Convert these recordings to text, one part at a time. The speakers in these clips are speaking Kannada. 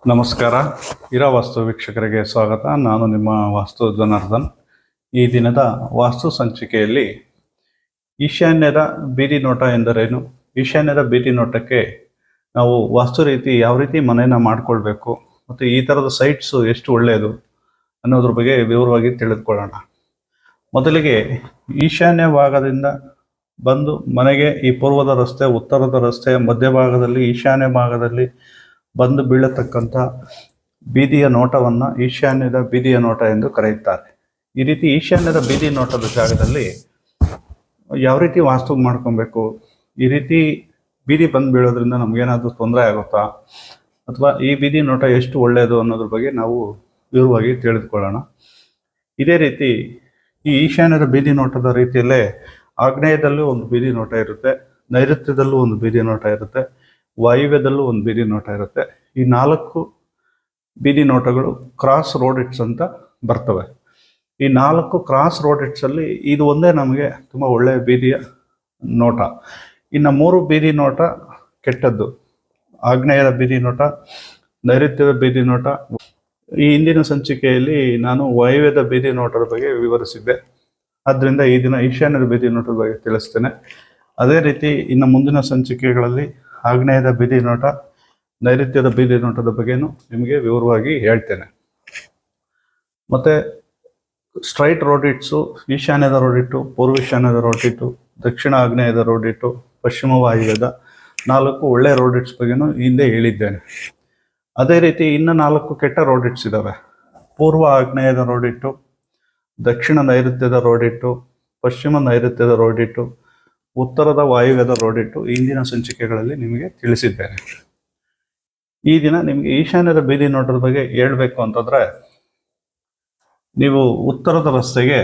ನಮಸ್ಕಾರ. ವಾಸ್ತು ವೀಕ್ಷಕರಿಗೆ ಸ್ವಾಗತ. ನಾನು ನಿಮ್ಮ ವಾಸ್ತು ಜನಾರ್ದನ್. ಈ ದಿನದ ವಾಸ್ತು ಸಂಚಿಕೆಯಲ್ಲಿ ಈಶಾನ್ಯದ ಬೀದಿ ನೋಟ ಎಂದರೇನು, ಈಶಾನ್ಯದ ಬೀದಿ ನೋಟಕ್ಕೆ ನಾವು ವಾಸ್ತು ರೀತಿ ಯಾವ ರೀತಿ ಮನೆಯನ್ನು ಮಾಡಿಕೊಳ್ಬೇಕು ಮತ್ತು ಈ ಥರದ ಸೈಟ್ಸು ಎಷ್ಟು ಒಳ್ಳೆಯದು ಅನ್ನೋದ್ರ ಬಗ್ಗೆ ವಿವರವಾಗಿ ತಿಳಿದುಕೊಳ್ಳೋಣ. ಮೊದಲಿಗೆ ಈಶಾನ್ಯ ಭಾಗದಿಂದ ಬಂದು ಮನೆಗೆ ಈ ಪೂರ್ವದ ರಸ್ತೆ, ಉತ್ತರದ ರಸ್ತೆ, ಮಧ್ಯಭಾಗದಲ್ಲಿ ಈಶಾನ್ಯ ಭಾಗದಲ್ಲಿ ಬಂದು ಬೀಳತಕ್ಕಂಥ ಬೀದಿಯ ನೋಟವನ್ನು ಈಶಾನ್ಯದ ಬೀದಿಯ ನೋಟ ಎಂದು ಕರೆಯುತ್ತಾರೆ. ಈ ರೀತಿ ಈಶಾನ್ಯದ ಬೀದಿ ನೋಟದ ಜಾಗದಲ್ಲಿ ಯಾವ ರೀತಿ ವಾಸ್ತು ಮಾಡ್ಕೊಬೇಕು, ಈ ರೀತಿ ಬೀದಿ ಬಂದು ಬೀಳೋದ್ರಿಂದ ನಮಗೇನಾದರೂ ತೊಂದರೆ ಆಗುತ್ತಾ ಅಥವಾ ಈ ಬೀದಿ ನೋಟ ಎಷ್ಟು ಒಳ್ಳೆಯದು ಅನ್ನೋದ್ರ ಬಗ್ಗೆ ನಾವು ವಿವರವಾಗಿ ತಿಳಿದುಕೊಳ್ಳೋಣ. ಇದೇ ರೀತಿ ಈ ಈಶಾನ್ಯದ ಬೀದಿ ನೋಟದ ರೀತಿಯಲ್ಲೇ ಆಗ್ನೇಯದಲ್ಲೂ ಒಂದು ಬೀದಿ ನೋಟ ಇರುತ್ತೆ, ನೈಋತ್ಯದಲ್ಲೂ ಒಂದು ಬೀದಿ ನೋಟ ಇರುತ್ತೆ, ವಾಯುವ್ಯದಲ್ಲೂ ಒಂದು ಬೀದಿ ನೋಟ ಇರುತ್ತೆ. ಈ 4 ಬೀದಿ ನೋಟಗಳು ಕ್ರಾಸ್ ರೋಡಿಟ್ಸ್ ಅಂತ ಬರ್ತವೆ. ಈ 4 ಕ್ರಾಸ್ ರೋಡಿಟ್ಸಲ್ಲಿ ಇದು ಒಂದೇ ನಮಗೆ ತುಂಬ ಒಳ್ಳೆಯ ಬೀದಿಯ ನೋಟ. ಇನ್ನು 3 ಬೀದಿ ನೋಟ ಕೆಟ್ಟದ್ದು. ಆಗ್ನೇಯದ ಬೀದಿ ನೋಟ, ನೈಋತ್ಯದ ಬೀದಿ ನೋಟ. ಈ ಹಿಂದಿನ ಸಂಚಿಕೆಯಲ್ಲಿ ನಾನು ವಾಯುವ್ಯದ ಬೀದಿ ನೋಟದ ಬಗ್ಗೆ ವಿವರಿಸಿದ್ದೆ. ಆದ್ದರಿಂದ ಈ ದಿನ ಈಶಾನ್ಯದ ಬೀದಿ ನೋಟದ ಬಗ್ಗೆ ತಿಳಿಸ್ತೇನೆ. ಅದೇ ರೀತಿ ಇನ್ನು ಮುಂದಿನ ಸಂಚಿಕೆಗಳಲ್ಲಿ ಆಗ್ನೇಯದ ಬೀದಿ ನೋಟ, ನೈಋತ್ಯದ ಬೀದಿ ನೋಟದ ಬಗ್ಗೆನೂ ನಿಮಗೆ ವಿವರವಾಗಿ ಹೇಳ್ತೇನೆ. ಮತ್ತು ಸ್ಟ್ರೈಟ್ ರೋಡಿಟ್ಸು, ಈಶಾನ್ಯದ ರೋಡಿಟ್ಟು, ಪೂರ್ವೀಶಾನ್ಯದ ರೋಡಿಟ್ಟು, ದಕ್ಷಿಣ ಆಗ್ನೇಯದ ರೋಡಿಟ್ಟು, ಪಶ್ಚಿಮ ವಾಯುವ್ಯದ 4 ಒಳ್ಳೆಯ ರೋಡಿಟ್ಸ್ ಬಗ್ಗೆನೂ ಹಿಂದೆ ಹೇಳಿದ್ದೇನೆ. ಅದೇ ರೀತಿ ಇನ್ನು 4 ಕೆಟ್ಟ ರೋಡಿಟ್ಸ್ ಇದ್ದಾವೆ. ಪೂರ್ವ ಆಗ್ನೇಯದ ರೋಡಿಟ್ಟು, ದಕ್ಷಿಣ ನೈಋತ್ಯದ ರೋಡಿಟ್ಟು, ಪಶ್ಚಿಮ ನೈಋತ್ಯದ ರೋಡಿಟ್ಟು, ಉತ್ತರದ ವಾಯುವ್ಯದ ರೋಡಿಟ್ಟು ಇಂದಿನ ಸಂಚಿಕೆಗಳಲ್ಲಿ ನಿಮಗೆ ತಿಳಿಸಿದ್ದೇನೆ. ಈ ದಿನ ನಿಮಗೆ ಈಶಾನ್ಯದ ಬೀದಿ ನೋಟದ ಬಗ್ಗೆ ಹೇಳಬೇಕು ಅಂತಂದರೆ, ನೀವು ಉತ್ತರದ ರಸ್ತೆಗೆ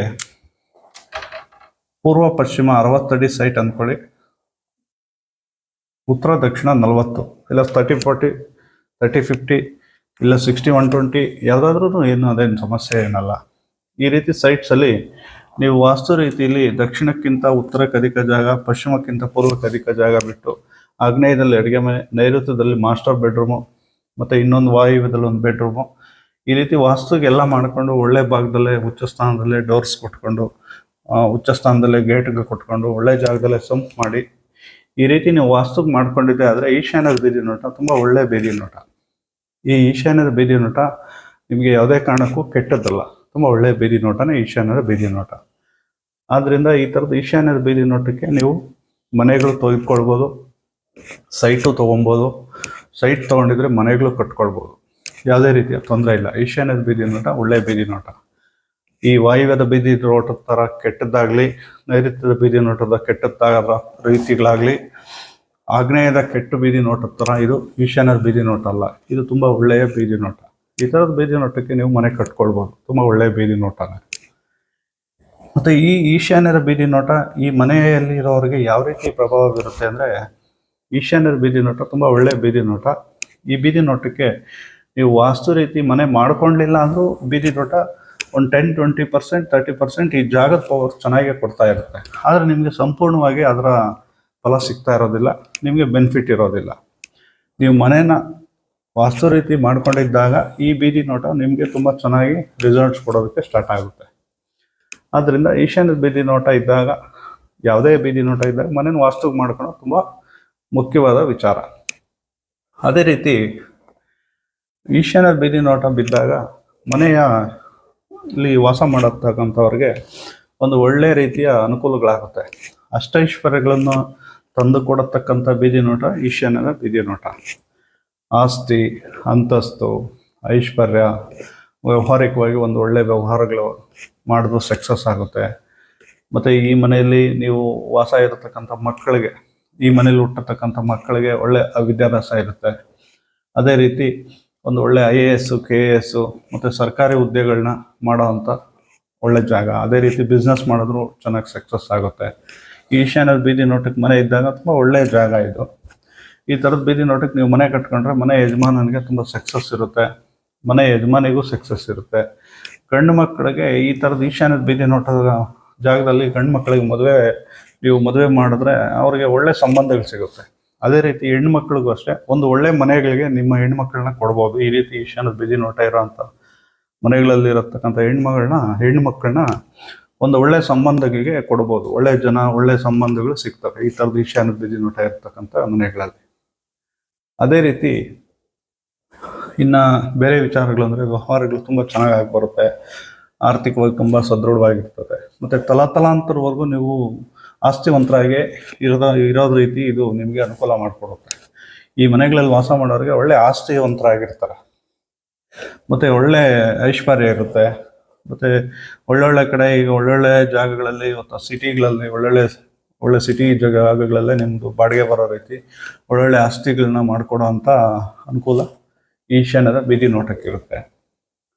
ಪೂರ್ವ ಪಶ್ಚಿಮ 60 ಅಡಿ ಸೈಟ್ ಅಂದ್ಕೊಳ್ಳಿ, ಉತ್ತರ ದಕ್ಷಿಣ 40, ಇಲ್ಲ 30-40, 30-50, ಇಲ್ಲ 60-120 ಯಾವುದಾದ್ರೂ ಏನು ಅದೇನು ಸಮಸ್ಯೆ ಏನಲ್ಲ. ಈ ರೀತಿ ಸೈಟ್ಸಲ್ಲಿ ನೀವು ವಾಸ್ತು ರೀತಿಯಲ್ಲಿ ದಕ್ಷಿಣಕ್ಕಿಂತ ಉತ್ತರಕ್ಕೆ ಅಧಿಕ ಜಾಗ, ಪಶ್ಚಿಮಕ್ಕಿಂತ ಪೂರ್ವಕ್ಕೆ ಅಧಿಕ ಜಾಗ ಬಿಟ್ಟು, ಆಗ್ನೇಯದಲ್ಲಿ ಅಡುಗೆ ಮನೆ, ನೈಋತ್ಯದಲ್ಲಿ ಮಾಸ್ಟರ್ ಬೆಡ್ರೂಮು ಮತ್ತು ಇನ್ನೊಂದು ವಾಯುವ್ಯದಲ್ಲಿ ಒಂದು ಬೆಡ್ರೂಮು, ಈ ರೀತಿ ವಾಸ್ತುಗೆಲ್ಲ ಮಾಡಿಕೊಂಡು ಒಳ್ಳೆ ಭಾಗದಲ್ಲೇ ಉಚ್ಚ ಸ್ಥಾನದಲ್ಲೇ ಡೋರ್ಸ್ ಕೊಟ್ಕೊಂಡು, ಉಚ್ಚ ಸ್ಥಾನದಲ್ಲೇ ಗೇಟ್ಗೆ ಕೊಟ್ಕೊಂಡು, ಒಳ್ಳೆ ಜಾಗದಲ್ಲೇ ಸಂಪ್ ಮಾಡಿ ಈ ರೀತಿ ನೀವು ವಾಸ್ತುಗೆ ಮಾಡ್ಕೊಂಡಿದ್ದೆ ಆದರೆ ಈಶಾನ್ಯದ ಬೀದಿ ನೋಟ ತುಂಬ ಒಳ್ಳೆಯ ಬೀದಿ ನೋಟ. ಈ ಈಶಾನ್ಯದ ಬೀದಿ ನೋಟ ನಿಮಗೆ ಯಾವುದೇ ಕಾರಣಕ್ಕೂ ಕೆಟ್ಟದ್ದಲ್ಲ, ತುಂಬ ಒಳ್ಳೆಯ ಬೀದಿ ನೋಟನೇ ಈಶಾನ್ಯದ ಬೀದಿ ನೋಟ. ಆದ್ದರಿಂದ ಈ ಥರದ್ದು ಈಶಾನ್ಯದ ಬೀದಿ ನೋಟಕ್ಕೆ ನೀವು ಮನೆಗಳು ತೆಗೆದುಕೊಳ್ಬೋದು, ಸೈಟು ತೊಗೊಬೋದು. ಸೈಟ್ ತೊಗೊಂಡಿದ್ರೆ ಮನೆಗಳು ಕಟ್ಕೊಳ್ಬೋದು, ಯಾವುದೇ ರೀತಿಯ ತೊಂದರೆ ಇಲ್ಲ. ಈಶಾನ್ಯದ ಬೀದಿ ನೋಟ ಒಳ್ಳೆಯ ಬೀದಿ ನೋಟ. ಈ ವಾಯುವ್ಯದ ಬೀದಿ ನೋಟದ ಥರ ಕೆಟ್ಟದ್ದಾಗಲಿ, ನೈಋತ್ಯದ ಬೀದಿ ನೋಟದ ಕೆಟ್ಟದ್ದಾದ ರೀತಿಗಳಾಗಲಿ, ಆಗ್ನೇಯದ ಕೆಟ್ಟ ಬೀದಿ ನೋಟದ ಥರ ಇದು ಈಶಾನ್ಯದ ಬೀದಿ ನೋಟ ಅಲ್ಲ. ಇದು ತುಂಬ ಒಳ್ಳೆಯ ಬೀದಿ ನೋಟ. ಈ ಥರದ ಬೀದಿ ನೋಟಕ್ಕೆ ನೀವು ಮನೆ ಕಟ್ಕೊಳ್ಬೋದು, ತುಂಬ ಒಳ್ಳೆಯ ಬೀದಿ ನೋಟನೇ. ಮತ್ತು ಈ ಈಶಾನ್ಯದ ಬೀದಿ ನೋಟ ಈ ಮನೆಯಲ್ಲಿ ಇರೋರಿಗೆ ಯಾವ ರೀತಿ ಪ್ರಭಾವ ಬೀರುತ್ತೆ ಅಂದರೆ, ಈಶಾನ್ಯದ ಬೀದಿ ನೋಟ ತುಂಬ ಒಳ್ಳೆಯ ಬೀದಿ ನೋಟ. ಈ ಬೀದಿ ನೋಟಕ್ಕೆ ನೀವು ವಾಸ್ತು ರೀತಿ ಮನೆ ಮಾಡ್ಕೊಳ್ಳಿಲ್ಲ ಅಂದರೂ ಬೀದಿ ನೋಟ ಒಂದು 10-20%, 30% ಈ ಜಾಗದ ಪವರ್ ಚೆನ್ನಾಗೇ ಕೊಡ್ತಾ ಇರುತ್ತೆ. ಆದರೆ ನಿಮಗೆ ಸಂಪೂರ್ಣವಾಗಿ ಅದರ ಫಲ ಸಿಗ್ತಾ ಇರೋದಿಲ್ಲ, ನಿಮಗೆ ಬೆನಿಫಿಟ್ ಇರೋದಿಲ್ಲ. ನೀವು ಮನೇನ ವಾಸ್ತು ರೀತಿ ಮಾಡ್ಕೊಂಡಿದ್ದಾಗ ಈ ಬೀದಿ ನೋಟ ನಿಮಗೆ ತುಂಬ ಚೆನ್ನಾಗಿ ರಿಸಲ್ಟ್ಸ್ ಕೊಡೋದಕ್ಕೆ ಸ್ಟಾರ್ಟ್ ಆಗುತ್ತೆ. ಆದ್ದರಿಂದ ಈಶಾನ್ಯದ ಬೀದಿ ನೋಟ ಇದ್ದಾಗ, ಯಾವುದೇ ಬೀದಿ ನೋಟ ಇದ್ದಾಗ ಮನೇನ ವಾಸ್ತುಗೆ ಮಾಡ್ಕೊಳ್ಳೋದು ತುಂಬ ಮುಖ್ಯವಾದ ವಿಚಾರ. ಅದೇ ರೀತಿ ಈಶಾನ್ಯದ ಬೀದಿ ನೋಟ ಬಿದ್ದಾಗ ಮನೆಯಲ್ಲಿ ವಾಸ ಮಾಡತಕ್ಕಂಥವ್ರಿಗೆ ಒಂದು ಒಳ್ಳೆಯ ರೀತಿಯ ಅನುಕೂಲಗಳಾಗುತ್ತೆ. ಅಷ್ಟೈಶ್ವರ್ಯಗಳನ್ನು ತಂದು ಕೊಡತಕ್ಕಂಥ ಬೀದಿ ನೋಟ ಈಶಾನ್ಯದ ಬೀದಿ ನೋಟ. ಆಸ್ತಿ, ಅಂತಸ್ತು, ಐಶ್ವರ್ಯ, ವ್ಯಾವಹಾರಿಕವಾಗಿ ಒಂದು ಒಳ್ಳೆಯ ವ್ಯವಹಾರಗಳು ಮಾಡಿದ್ರು ಸಕ್ಸಸ್ ಆಗುತ್ತೆ. ಮತ್ತು ಈ ಮನೆಯಲ್ಲಿ ನೀವು ವಾಸ ಇರತಕ್ಕಂಥ ಮಕ್ಕಳಿಗೆ, ಈ ಮನೇಲಿ ಹುಟ್ಟತಕ್ಕಂಥ ಮಕ್ಕಳಿಗೆ ಒಳ್ಳೆಯ ವಿದ್ಯಾಭ್ಯಾಸ ಇರುತ್ತೆ. ಅದೇ ರೀತಿ ಒಂದು ಒಳ್ಳೆಯ IAS, KAS ಮತ್ತು ಸರ್ಕಾರಿ ಹುದ್ದೆಗಳನ್ನ ಮಾಡೋವಂಥ ಒಳ್ಳೆ ಜಾಗ. ಅದೇ ರೀತಿ ಬಿಸ್ನೆಸ್ ಮಾಡಿದ್ರು ಚೆನ್ನಾಗಿ ಸಕ್ಸಸ್ ಆಗುತ್ತೆ. ಈಶಾನ್ಯದ ಬೀದಿ ನೋಟಕ್ಕೆ ಮನೆ ಇದ್ದಾಗ ತುಂಬ ಒಳ್ಳೆಯ ಜಾಗ ಇದು. ಈ ಥರದ ಬೀದಿ ನೋಟಕ್ಕೆ ನೀವು ಮನೆ ಕಟ್ಕೊಂಡ್ರೆ ಮನೆ ಯಜಮಾನನಿಗೆ ತುಂಬ ಸಕ್ಸಸ್ ಇರುತ್ತೆ, ಮನೆ ಯಜಮಾನಿಗೂ ಸಕ್ಸಸ್ ಇರುತ್ತೆ. ಗಂಡು ಮಕ್ಕಳಿಗೆ ಈ ಥರದ ಈಶಾನ್ಯದ ಬೀದಿ ನೋಟದ ಜಾಗದಲ್ಲಿ ಗಂಡು ಮಕ್ಕಳಿಗೆ ನೀವು ಮದುವೆ ಮಾಡಿದ್ರೆ ಅವ್ರಿಗೆ ಒಳ್ಳೆ ಸಂಬಂಧಗಳು ಸಿಗುತ್ತೆ. ಅದೇ ರೀತಿ ಹೆಣ್ಮಕ್ಳಿಗೂ ಅಷ್ಟೇ ಒಂದು ಒಳ್ಳೆ ಮನೆಗಳಿಗೆ ನಿಮ್ಮ ಹೆಣ್ಮಕ್ಳನ್ನ ಕೊಡ್ಬೋದು. ಈ ರೀತಿ ಈಶಾನ್ಯದ ಬೀದಿ ನೋಟ ಇರೋಂಥ ಮನೆಗಳಲ್ಲಿ ಇರತಕ್ಕಂಥ ಹೆಣ್ಮಕ್ಳನ್ನ ಒಂದು ಒಳ್ಳೆ ಸಂಬಂಧಗಳಿಗೆ ಕೊಡ್ಬೋದು. ಒಳ್ಳೆ ಸಂಬಂಧಗಳು ಸಿಗ್ತವೆ ಈ ಥರದ್ದು ಈಶಾನ್ಯದ ಬೀದಿ ನೋಟ ಇರ್ತಕ್ಕಂಥ ಮನೆಗಳಲ್ಲಿ. ಅದೇ ರೀತಿ ಇನ್ನು ಬೇರೆ ವಿಚಾರಗಳು ಅಂದರೆ ವ್ಯವಹಾರಗಳು ತುಂಬ ಚೆನ್ನಾಗಿ ಬರುತ್ತೆ, ಆರ್ಥಿಕವಾಗಿ ತುಂಬ ಸದೃಢವಾಗಿರ್ತದೆ, ಮತ್ತು ತಲಾಂತರವರೆಗೂ ನೀವು ಆಸ್ತಿವಂತರಾಗಿ ಇರೋದ ರೀತಿ ಇದು ನಿಮಗೆ ಅನುಕೂಲ ಮಾಡಿಕೊಡುತ್ತೆ. ಈ ಮನೆಗಳಲ್ಲಿ ವಾಸ ಮಾಡೋರಿಗೆ ಒಳ್ಳೆ ಆಸ್ತಿವಂತರಾಗಿರ್ತಾರೆ, ಮತ್ತು ಒಳ್ಳೆ ಐಶ್ವರ್ಯ ಇರುತ್ತೆ. ಮತ್ತು ಒಳ್ಳೊಳ್ಳೆ ಕಡೆ ಈಗ ಒಳ್ಳೊಳ್ಳೆ ಜಾಗಗಳಲ್ಲಿ ಮತ್ತು ಸಿಟಿಗಳಲ್ಲಿ ಒಳ್ಳೆ ಸಿಟಿ ಜಾಗಗಳಲ್ಲೇ ನಿಮ್ಮದು ಬಾಡಿಗೆ ಬರೋ ರೀತಿ ಒಳ್ಳೊಳ್ಳೆ ಆಸ್ತಿಗಳನ್ನ ಮಾಡಿಕೊಡೋ ಅಂಥ ಅನುಕೂಲ ಈಶಾನ್ಯದ ಬೀದಿ ನೋಟಕ್ಕಿರುತ್ತೆ.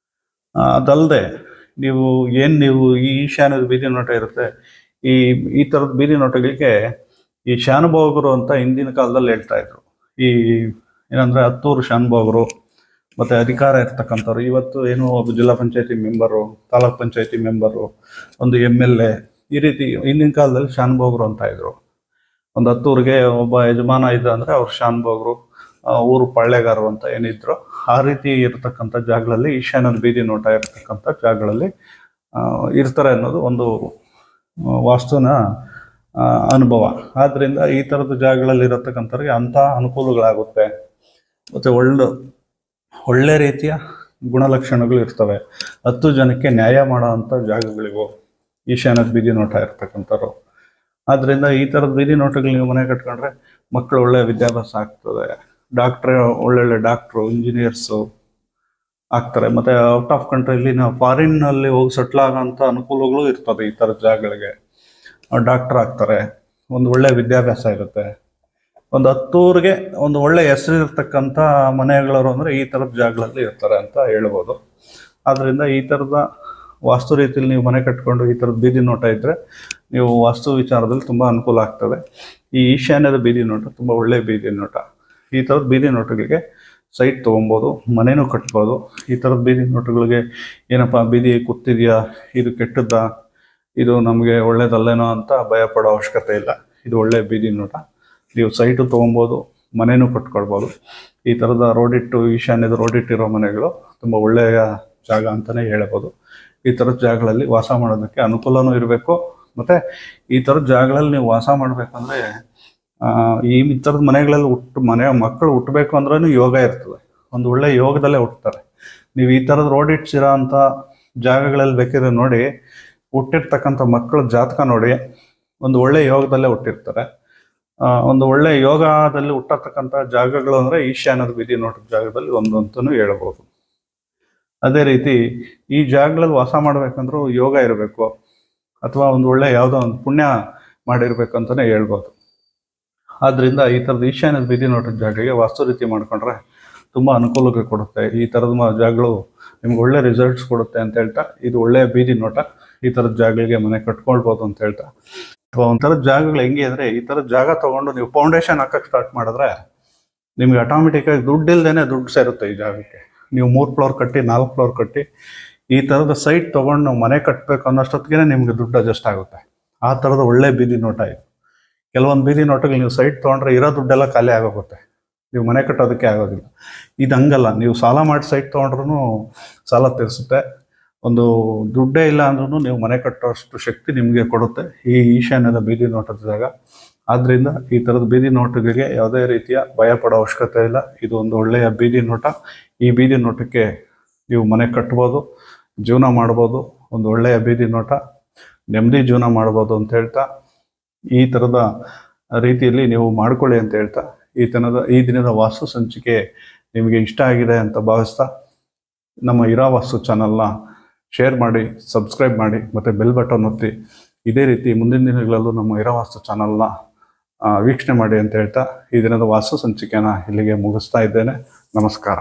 ಅದಲ್ಲದೆ ನೀವು ಈ ಈಶಾನ್ಯದ ಬೀದಿ ನೋಟ ಇರುತ್ತೆ, ಈ ಥರದ ಬೀದಿ ನೋಟಗಳಿಗೆ ಈ ಶಾನುಭೋಗರು ಅಂತ ಹಿಂದಿನ ಕಾಲದಲ್ಲಿ ಹೇಳ್ತಾ ಇದ್ರು. ಏನಂದರೆ ಹತ್ತೂರು ಶಾನುಭೋಗರು ಮತ್ತು ಅಧಿಕಾರ ಇರ್ತಕ್ಕಂಥವ್ರು ಇವತ್ತು ಒಬ್ಬ ಜಿಲ್ಲಾ ಪಂಚಾಯತಿ ಮೆಂಬರು, ತಾಲೂಕ್ ಪಂಚಾಯತಿ ಮೆಂಬರು, ಒಂದು MLA, ಈ ರೀತಿ ಹಿಂದಿನ ಕಾಲದಲ್ಲಿ ಶಾನುಭೋಗರು ಅಂತ ಇದ್ರು. ಒಂದು ಹತ್ತೂರಿಗೆ ಒಬ್ಬ ಯಜಮಾನ ಇದ್ದ ಅಂದರೆ ಅವ್ರು ಶಾನುಭೋಗರು, ಊರು ಪಾಳ್ಯಗಾರರು ಅಂತ ಏನಿದ್ರು. ಆ ರೀತಿ ಇರ್ತಕ್ಕಂಥ ಜಾಗಗಳಲ್ಲಿ ಈಶಾನ್ಯದ ಬೀದಿ ನೋಟ ಇರ್ತಕ್ಕಂಥ ಜಾಗಗಳಲ್ಲಿ ಇರ್ತಾರೆ ಅನ್ನೋದು ಒಂದು ವಾಸ್ತುನ ಅನುಭವ. ಆದ್ದರಿಂದ ಈ ಥರದ ಜಾಗಗಳಲ್ಲಿ ಇರತಕ್ಕಂಥವ್ರಿಗೆ ಅಂಥ ಅನುಕೂಲಗಳಾಗುತ್ತೆ, ಮತ್ತು ಒಳ್ಳೆ ರೀತಿಯ ಗುಣಲಕ್ಷಣಗಳು ಇರ್ತವೆ. 10 ಜನಕ್ಕೆ ನ್ಯಾಯ ಮಾಡೋ ಅಂಥ ಜಾಗಗಳಿಗೂ ಈಶಾನ್ಯದ ಬೀದಿ ನೋಟ ಇರ್ತಕ್ಕಂಥವ್ರು. ಆದ್ದರಿಂದ ಈ ಥರದ ಬೀದಿ ನೋಟಗಳು ನೀವು ಮನೆ ಕಟ್ಕೊಂಡ್ರೆ ಮಕ್ಕಳು ಒಳ್ಳೆ ವಿದ್ಯಾಭ್ಯಾಸ ಆಗ್ತದೆ, ಒಳ್ಳೊಳ್ಳೆ ಡಾಕ್ಟ್ರು, ಇಂಜಿನಿಯರ್ಸು ಆಗ್ತಾರೆ. ಮತ್ತು ಔಟ್ ಆಫ್ ಕಂಟ್ರಿಯಲ್ಲಿ ನಾವು ಫಾರಿನ್ನಲ್ಲಿ ಹೋಗಿ ಸೆಟ್ಲ್ ಆಗೋಂಥ ಅನುಕೂಲಗಳು ಇರ್ತದೆ. ಈ ಥರದ ಜಾಗಗಳಿಗೆ ಡಾಕ್ಟ್ರ್ ಆಗ್ತಾರೆ, ಒಂದು ಒಳ್ಳೆ ವಿದ್ಯಾಭ್ಯಾಸ ಇರುತ್ತೆ. ಒಂದು ಹತ್ತೂರಿಗೆ ಒಂದು ಒಳ್ಳೆ ಹೆಸರಿರ್ತಕ್ಕಂಥ ಮನೆಗಳವರು ಅಂದರೆ ಈ ಥರದ ಜಾಗಗಳಲ್ಲಿ ಇರ್ತಾರೆ ಅಂತ ಹೇಳ್ಬೋದು. ಆದ್ದರಿಂದ ಈ ಥರದ ವಾಸ್ತು ರೀತಿಯಲ್ಲಿ ನೀವು ಮನೆ ಕಟ್ಕೊಂಡು ಈ ಥರದ ಬೀದಿ ನೋಟ ಇದ್ದರೆ ನೀವು ವಾಸ್ತು ವಿಚಾರದಲ್ಲಿ ತುಂಬ ಅನುಕೂಲ ಆಗ್ತದೆ. ಈ ಈಶಾನ್ಯದ ಬೀದಿ ನೋಟ ತುಂಬ ಒಳ್ಳೆಯ ಬೀದಿ ನೋಟ. ಈ ಥರದ ಬೀದಿ ನೋಟಗಳಿಗೆ ಸೈಟ್ ತೊಗೊಬೋದು, ಮನೆಯೂ ಕಟ್ಬೋದು. ಈ ಥರದ ಬೀದಿ ನೋಟಗಳಿಗೆ ಏನಪ್ಪ ಬೀದಿ ಕೂತಿದೆಯಾ, ಇದು ಕೆಟ್ಟದ್ದ, ಇದು ನಮಗೆ ಒಳ್ಳೇದಲ್ಲೇನೋ ಅಂತ ಭಯ ಪಡೋ ಅವಶ್ಯಕತೆ ಇಲ್ಲ. ಇದು ಒಳ್ಳೆಯ ಬೀದಿ ನೋಟ. ನೀವು ಸೈಟು ತೊಗೊಬೋದು, ಮನೆಯೂ ಕಟ್ಕೊಳ್ಬೋದು. ಈ ಥರದ ಈಶಾನ್ಯದ ರೋಡಿಟ್ಟಿರೋ ಮನೆಗಳು ತುಂಬ ಒಳ್ಳೆಯ ಜಾಗ ಅಂತಲೇ ಹೇಳ್ಬೋದು. ಈ ಥರದ ಜಾಗಗಳಲ್ಲಿ ವಾಸ ಮಾಡೋದಕ್ಕೆ ಅನುಕೂಲನೂ ಇರಬೇಕು. ಮತ್ತು ಈ ಥರದ ಜಾಗಗಳಲ್ಲಿ ನೀವು ವಾಸ ಮಾಡಬೇಕಂದ್ರೆ ಈ ಥರದ ಮನೆಗಳಲ್ಲಿ ಮಕ್ಕಳು ಹುಟ್ಟಬೇಕು ಅಂದ್ರೂ ಯೋಗ ಇರ್ತದೆ. ಒಂದು ಒಳ್ಳೆ ಯೋಗದಲ್ಲೇ ಹುಟ್ಟುತ್ತಾರೆ. ನೀವು ಈ ಥರದ ರೋಡಿಟ್ಸಿರೋ ಅಂಥ ಜಾಗಗಳಲ್ಲಿ ಬೇಕಿದ್ರೆ ನೋಡಿ, ಹುಟ್ಟಿರ್ತಕ್ಕಂಥ ಮಕ್ಕಳ ಜಾತಕ ನೋಡಿ, ಒಂದು ಒಳ್ಳೆ ಯೋಗದಲ್ಲೇ ಹುಟ್ಟಿರ್ತಾರೆ. ಒಂದು ಒಳ್ಳೆ ಯೋಗದಲ್ಲಿ ಹುಟ್ಟತಕ್ಕಂಥ ಜಾಗಗಳು ಅಂದರೆ ಈಶಾನ್ಯದ ಬೀದಿ ನೋಟದ ಜಾಗದಲ್ಲಿ ಒಂದು ಅಂತಲೂ ಹೇಳ್ಬೋದು. ಅದೇ ರೀತಿ ಈ ಜಾಗಗಳಲ್ಲಿ ವಾಸ ಮಾಡಬೇಕಂದ್ರೂ ಯೋಗ ಇರಬೇಕು, ಅಥವಾ ಒಂದು ಒಳ್ಳೆ ಯಾವುದೋ ಒಂದು ಪುಣ್ಯ ಮಾಡಿರ್ಬೇಕು ಅಂತಲೇ ಹೇಳ್ಬೋದು. ಆದ್ದರಿಂದ ಈ ಥರದ ಈಶಾನ್ಯದ ಬೀದಿ ನೋಟದ ಜಾಗಕ್ಕೆ ವಾಸ್ತು ರೀತಿ ಮಾಡಿಕೊಂಡ್ರೆ ತುಂಬ ಅನುಕೂಲಕ್ಕೆ ಕೊಡುತ್ತೆ. ಈ ಥರದ ಜಾಗಗಳು ನಿಮ್ಗೆ ಒಳ್ಳೆ ರಿಸಲ್ಟ್ಸ್ ಕೊಡುತ್ತೆ ಅಂತ ಹೇಳ್ತಾ, ಇದು ಒಳ್ಳೆಯ ಬೀದಿ ನೋಟ. ಈ ಥರದ ಜಾಗಗಳಿಗೆ ಮನೆ ಕಟ್ಕೊಳ್ಬೋದು ಅಂತ ಹೇಳ್ತಾ, ಅಥವಾ ಒಂಥರದ ಜಾಗಗಳು ಹೆಂಗೆ ಅಂದರೆ, ಈ ಥರದ ಜಾಗ ತೊಗೊಂಡು ನೀವು ಫೌಂಡೇಶನ್ ಹಾಕಕ್ಕೆ ಸ್ಟಾರ್ಟ್ ಮಾಡಿದ್ರೆ ನಿಮಗೆ ಆಟೋಮೆಟಿಕ್ಕಾಗಿ ದುಡ್ಡಿಲ್ದೇ ದುಡ್ಡು ಸೇರುತ್ತೆ ಈ ಜಾಗಕ್ಕೆ. ನೀವು 3 ಫ್ಲೋರ್ ಕಟ್ಟಿ 4 ಫ್ಲೋರ್ ಕಟ್ಟಿ ಈ ಥರದ ಸೈಟ್ ತೊಗೊಂಡು ನಾವು ಮನೆ ಕಟ್ಟಬೇಕು ಅನ್ನೋಷ್ಟೊತ್ತಿಗೆ ನಿಮಗೆ ದುಡ್ಡು ಅಡ್ಜಸ್ಟ್ ಆಗುತ್ತೆ. ಆ ಥರದ ಒಳ್ಳೆ ಬೀದಿ ನೋಟ ಇದು. ಕೆಲವೊಂದು ಬೀದಿ ನೋಟಗಳು ನೀವು ಸೈಟ್ ತೊಗೊಂಡ್ರೆ ಇರೋ ದುಡ್ಡೆಲ್ಲ ಖಾಲಿ ಆಗೋಗುತ್ತೆ, ನೀವು ಮನೆ ಕಟ್ಟೋದಕ್ಕೆ ಆಗೋದಿಲ್ಲ. ಇದು ಹಂಗಲ್ಲ, ನೀವು ಸಾಲ ಮಾಡಿ ಸೈಟ್ ತೊಗೊಂಡ್ರೂ ಸಾಲ ತೀರಿಸುತ್ತೆ. ಒಂದು ದುಡ್ಡೇ ಇಲ್ಲ ಅಂದ್ರೂ ನೀವು ಮನೆ ಕಟ್ಟೋಷ್ಟು ಶಕ್ತಿ ನಿಮಗೆ ಕೊಡುತ್ತೆ ಈ ಈಶಾನ್ಯದ ಬೀದಿ ನೋಟದ ಜಾಗ. ಆದ್ದರಿಂದ ಈ ಥರದ ಬೀದಿ ನೋಟಗಳಿಗೆ ಯಾವುದೇ ರೀತಿಯ ಭಯ ಪಡೋ ಅವಶ್ಯಕತೆ ಇಲ್ಲ. ಇದು ಒಂದು ಒಳ್ಳೆಯ ಬೀದಿ ನೋಟ. ಈ ಬೀದಿ ನೋಟಕ್ಕೆ ನೀವು ಮನೆ ಕಟ್ಬೋದು, ಜೀವನ ಮಾಡ್ಬೋದು. ಒಂದು ಒಳ್ಳೆಯ ಬೀದಿ ನೋಟ, ನೆಮ್ಮದಿ ಜೀವನ ಮಾಡ್ಬೋದು ಅಂತ ಹೇಳ್ತಾ, ಈ ಥರದ ರೀತಿಯಲ್ಲಿ ನೀವು ಮಾಡ್ಕೊಳ್ಳಿ ಅಂತ ಹೇಳ್ತಾ, ಈ ದಿನದ ವಾಸ್ತು ಸಂಚಿಕೆ ನಿಮಗೆ ಇಷ್ಟ ಆಗಿದೆ ಅಂತ ಭಾವಿಸ್ತಾ, ನಮ್ಮ ಇರಾವಾಸ್ತು ಚಾನಲ್ನ ಶೇರ್ ಮಾಡಿ, ಸಬ್ಸ್ಕ್ರೈಬ್ ಮಾಡಿ, ಮತ್ತು ಬೆಲ್ ಬಟನ್ ಒತ್ತಿ. ಇದೇ ರೀತಿ ಮುಂದಿನ ದಿನಗಳಲ್ಲೂ ನಮ್ಮ ಇರಾವಾಸ್ತು ಚಾನಲ್ನ ವೀಕ್ಷಣೆ ಮಾಡಿ ಅಂತ ಹೇಳ್ತಾ, ಈ ದಿನದ ವಾಸ್ತು ಸಂಚಿಕೆನ ಇಲ್ಲಿಗೆ ಮುಗಿಸ್ತಾ ಇದ್ದೇನೆ. ನಮಸ್ಕಾರ.